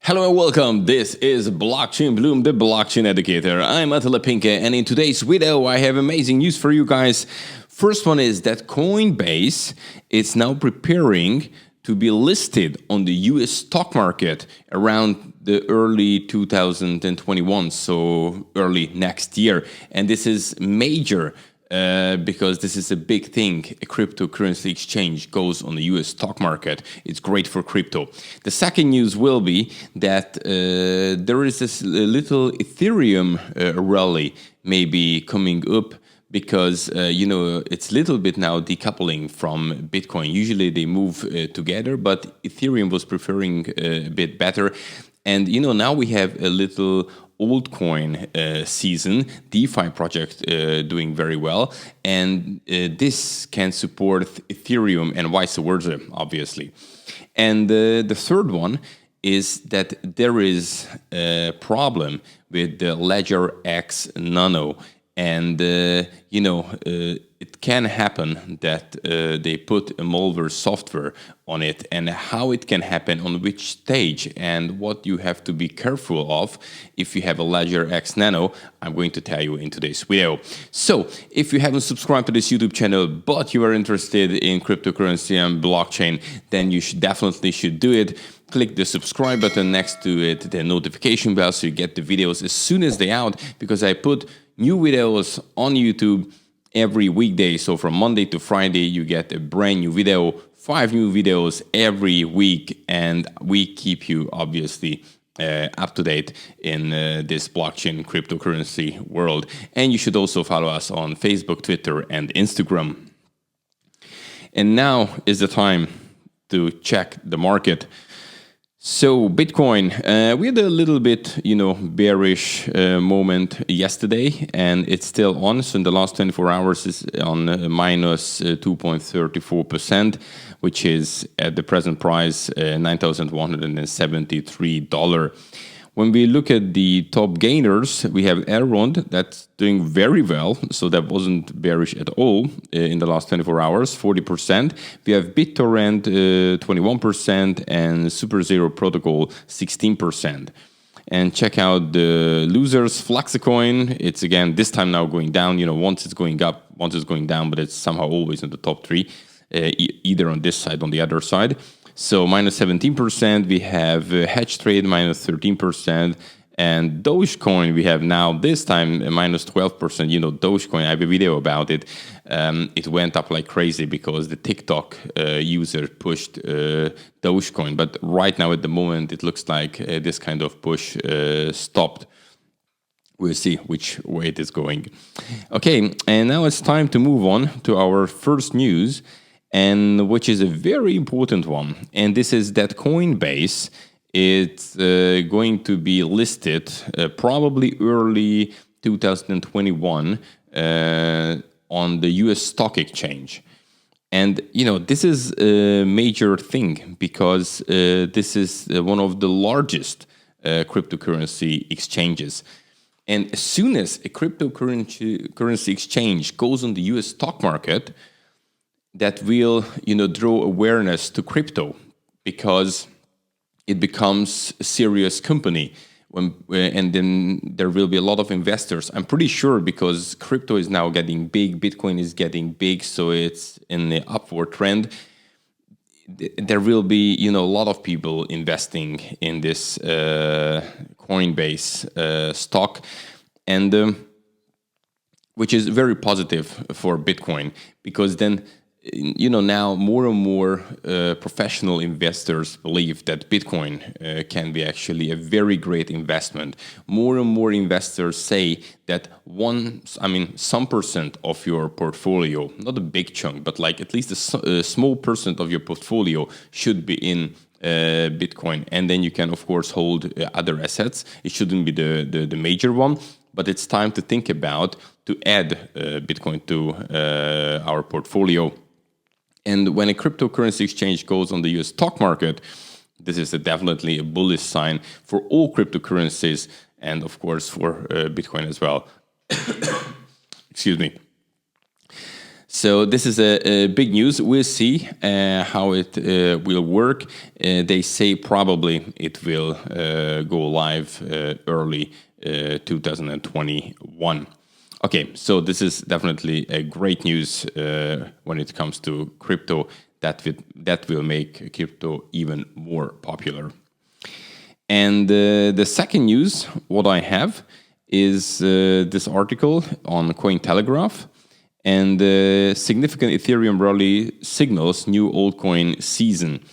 Hello and welcome. This is Blockchain Bloom, the blockchain educator. I'm Attila Pinke, and in today's video, I have amazing news for you guys. First one is that Coinbase is now preparing to be listed on the US stock market around the early 2021, so early next year. And this is major because this is a big thing. A cryptocurrency exchange goes on the US stock market. It's great for crypto. The second news will be that there is this little Ethereum rally maybe coming up because, it's a little bit now decoupling from Bitcoin. Usually they move together, but Ethereum was preferring a bit better. And, now we have a little altcoin season, DeFi project doing very well, and this can support Ethereum and vice versa, obviously. And the third one is that there is a problem with the Ledger X Nano, and it can happen that they put a malware software on it, and how it can happen, on which stage, and what you have to be careful of if you have a Ledger X Nano, I'm going to tell you in today's video. So if you haven't subscribed to this YouTube channel, but you are interested in cryptocurrency and blockchain, then you definitely should do it. Click the subscribe button next to it, the notification bell, so you get the videos as soon as they're out, because I put new videos on YouTube every weekday. So from Monday to Friday, you get a brand new video, 5 new videos every week, and we keep you obviously up to date in this blockchain cryptocurrency world. And you should also follow us on Facebook, Twitter, and Instagram. And now is the time to check the market. So Bitcoin, we had a little bit, bearish moment yesterday, and it's still on. So in the last 24 hours is on minus 2.34%, which is at the present price $9,173. When we look at the top gainers, we have Elrond that's doing very well. So that wasn't bearish at all in the last 24 hours, 40%. We have BitTorrent, 21%, and SuperZero Protocol, 16%. And check out the losers, Fluxacoin. It's again, this time now going down. Once it's going up, once it's going down, but it's somehow always in the top three, either on this side, on the other side. So minus 17%, we have Hedge Trade minus 13%, and Dogecoin we have now this time minus 12%. Dogecoin, I have a video about it. It went up like crazy because the TikTok user pushed Dogecoin, but right now at the moment it looks like this kind of push stopped. We'll see which way it is going. Okay, and now it's time to move on to our first news, and which is a very important one. And this is that Coinbase is going to be listed probably early 2021 on the US stock exchange. And, this is a major thing because this is one of the largest cryptocurrency exchanges. And as soon as a cryptocurrency exchange goes on the US stock market, that will, draw awareness to crypto because it becomes a serious company. And then there will be a lot of investors. I'm pretty sure because crypto is now getting big, Bitcoin is getting big, so it's in the upward trend. There will be, a lot of people investing in this Coinbase stock, and which is very positive for Bitcoin because then, now more and more professional investors believe that Bitcoin can be actually a very great investment. More and more investors say that some percent of your portfolio, not a big chunk, but like at least a small percent of your portfolio should be in Bitcoin. And then you can, of course, hold other assets. It shouldn't be the major one, but it's time to think about to add Bitcoin to our portfolio. And when a cryptocurrency exchange goes on the US stock market, this is definitely a bullish sign for all cryptocurrencies and, of course, for Bitcoin as well. Excuse me. So this is a big news. We'll see how it will work. They say probably it will go live early 2021. Okay, so this is definitely a great news when it comes to crypto. That will make crypto even more popular. And the second news, what I have, is this article on Cointelegraph. And significant Ethereum rally signals new altcoin season.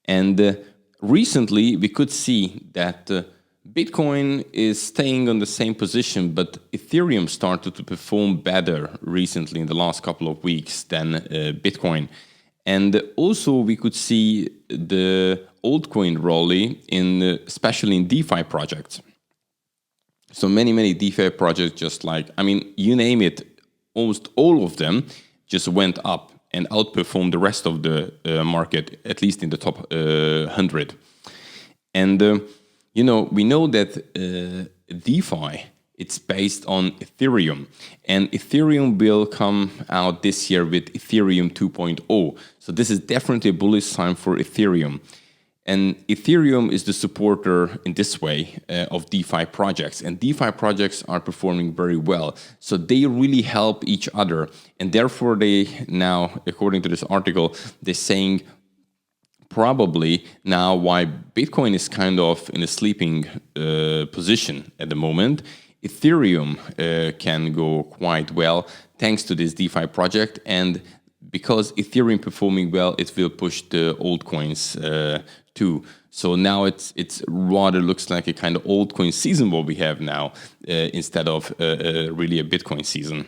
And recently, we could see that Bitcoin is staying on the same position, but Ethereum started to perform better recently in the last couple of weeks than Bitcoin. And also, we could see the altcoin rally especially in DeFi projects. So many DeFi projects, just like, you name it, almost all of them just went up and outperformed the rest of the market, at least in the top 100. And, we know that DeFi, it's based on Ethereum. And Ethereum will come out this year with Ethereum 2.0. So this is definitely a bullish sign for Ethereum. And Ethereum is the supporter in this way of DeFi projects. And DeFi projects are performing very well. So they really help each other. And therefore they now, according to this article, they're saying probably now why Bitcoin is kind of in a sleeping position at the moment, Ethereum can go quite well thanks to this DeFi project. And because Ethereum performing well, it will push the altcoins too. So now it's rather looks like a kind of altcoin season what we have now instead of really a Bitcoin season.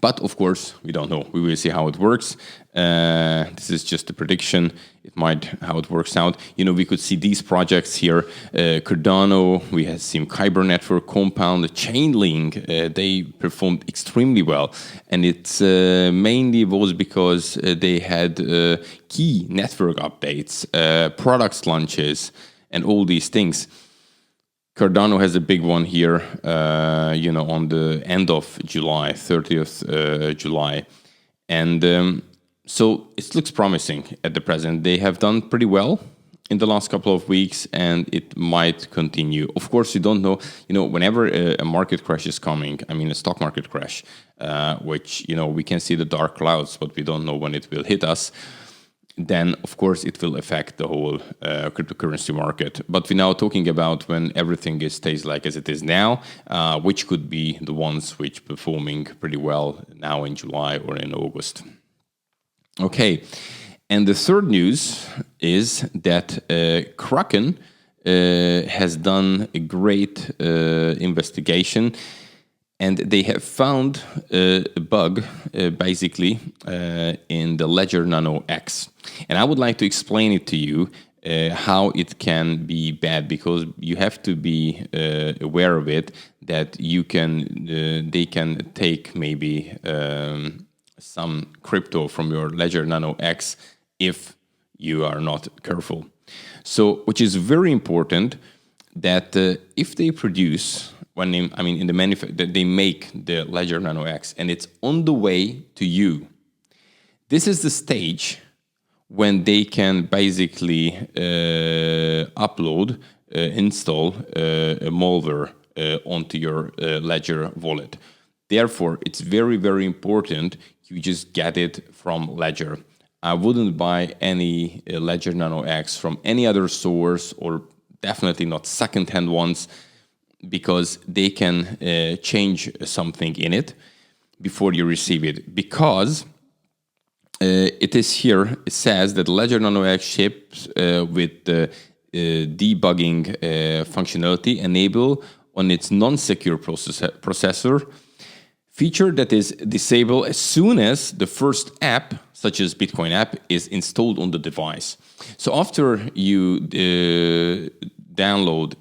But of course, we don't know. We will see how it works. This is just a prediction. It might how it works out. We could see these projects here. Cardano, we have seen Kyber Network, Compound, Chainlink. They performed extremely well. And it's mainly was because they had key network updates, products launches, and all these things. Cardano has a big one here, on the end of July, 30th July. And so it looks promising at the present. They have done pretty well in the last couple of weeks, and it might continue. Of course, you don't know, whenever a market crash is coming, a stock market crash, which, we can see the dark clouds, but we don't know when it will hit us. Then, of course, it will affect the whole cryptocurrency market. But we're now talking about when everything stays like as it is now, which could be the ones which performing pretty well now in July or in August. Okay, and the third news is that Kraken has done a great investigation. And they have found a bug, basically, in the Ledger Nano X. And I would like to explain it to you how it can be bad, because you have to be aware of it, that they can take maybe some crypto from your Ledger Nano X if you are not careful. So, which is very important that if they produce in the that they make the Ledger Nano X and it's on the way to you, this is the stage when they can basically install a malware onto your Ledger wallet. Therefore, it's very, very important you just get it from Ledger. I wouldn't buy any Ledger Nano X from any other source, or definitely not second-hand ones, because they can change something in it before you receive it. Because it says that Ledger Nano X ships with the debugging functionality enable on its non-secure processor, feature that is disabled as soon as the first app, such as Bitcoin app, is installed on the device. So after you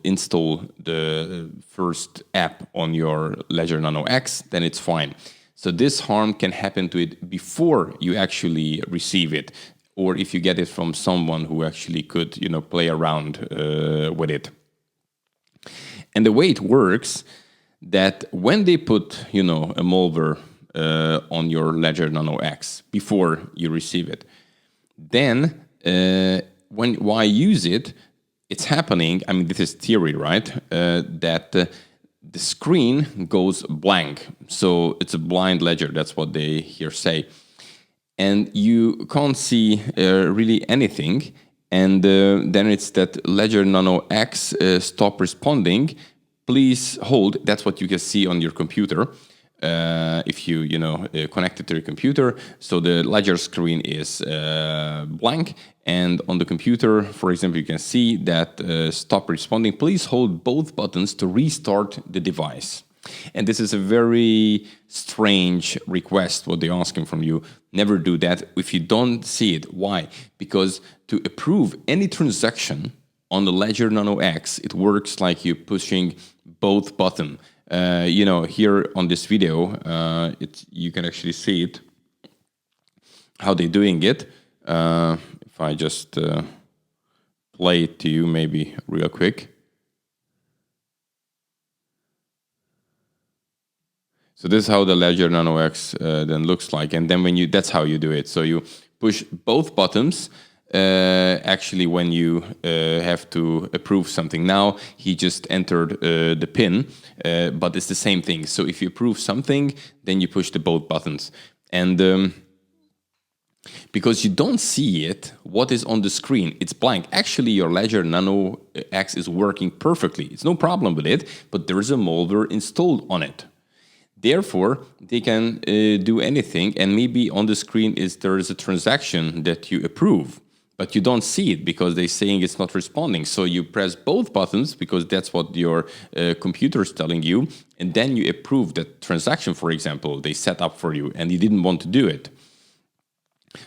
install the first app on your Ledger Nano X, then it's fine. So this harm can happen to it before you actually receive it, or if you get it from someone who actually could, play around with it. And the way it works, that when they put, a malware on your Ledger Nano X before you receive it. Then, why use it? It's happening. I mean, this is theory, right? That the screen goes blank, so it's a blind ledger. That's what they here say, and you can't see really anything. And then it's that Ledger Nano X stop responding. Please hold. That's what you can see on your computer. If you connect it to your computer, so the ledger screen is blank, and on the computer, for example, you can see that stop responding. Please hold both buttons to restart the device. And this is a very strange request, what they're asking from you. Never do that if you don't see it. Why? Because to approve any transaction on the Ledger Nano X, it works like you're pushing both buttons. Here on this video, you can actually see it, how they're doing it. If I just play it to you maybe real quick. So this is how the Ledger Nano X then looks like. And then that's how you do it. So you push both buttons. Actually, when you have to approve something. Now he just entered the PIN, but it's the same thing. So if you approve something, then you push the both buttons. And because you don't see it, what is on the screen, it's blank. Actually, your Ledger Nano X is working perfectly. It's no problem with it, but there is a malware installed on it. Therefore, they can do anything, and maybe on the screen there is a transaction that you approve, but you don't see it because they're saying it's not responding. So you press both buttons because that's what your computer is telling you, and then you approve that transaction, for example, they set up for you, and you didn't want to do it.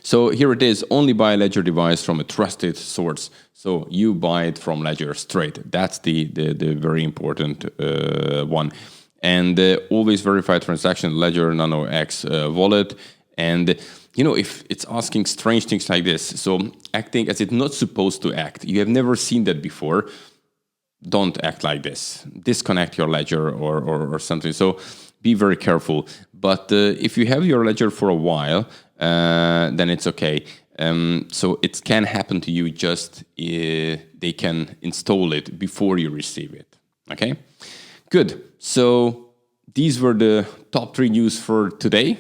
So here it is, only buy a Ledger device from a trusted source. So you buy it from Ledger straight. That's the very important one. And always verify transaction, Ledger Nano X wallet. And if it's asking strange things like this, so acting as it's not supposed to act, you have never seen that before, don't act like this. Disconnect your Ledger or something. So be very careful. But if you have your Ledger for a while, then it's okay. So it can happen to you, just they can install it before you receive it. Okay? Good. So these were the top 3 news for today.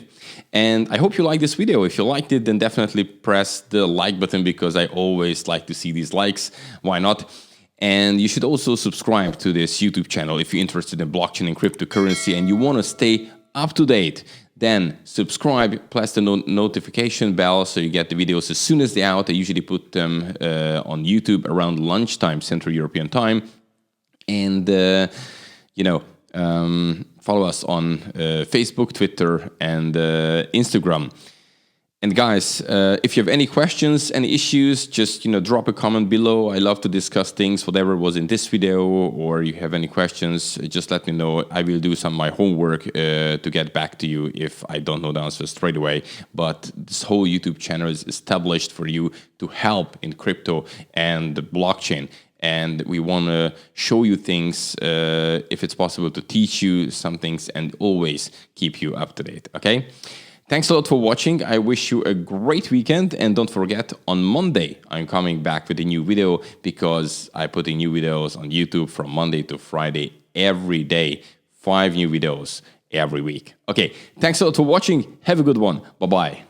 And I hope you liked this video. If you liked it, then definitely press the like button because I always like to see these likes. Why not? And you should also subscribe to this YouTube channel if you're interested in blockchain and cryptocurrency and you want to stay up to date. Then subscribe, press the notification bell so you get the videos as soon as they're out. I usually put them on YouTube around lunchtime, Central European time. And, follow us on Facebook, Twitter, and Instagram. And guys, if you have any questions, any issues, just drop a comment below. I love to discuss things, whatever was in this video, or you have any questions, just let me know. I will do some of my homework to get back to you if I don't know the answer straight away. But this whole YouTube channel is established for you to help in crypto and blockchain. And we want to show you things, if it's possible, to teach you some things and always keep you up to date, okay? Thanks a lot for watching. I wish you a great weekend. And don't forget, on Monday, I'm coming back with a new video because I put in new videos on YouTube from Monday to Friday every day. 5 new videos every week. Okay, thanks a lot for watching. Have a good one. Bye-bye.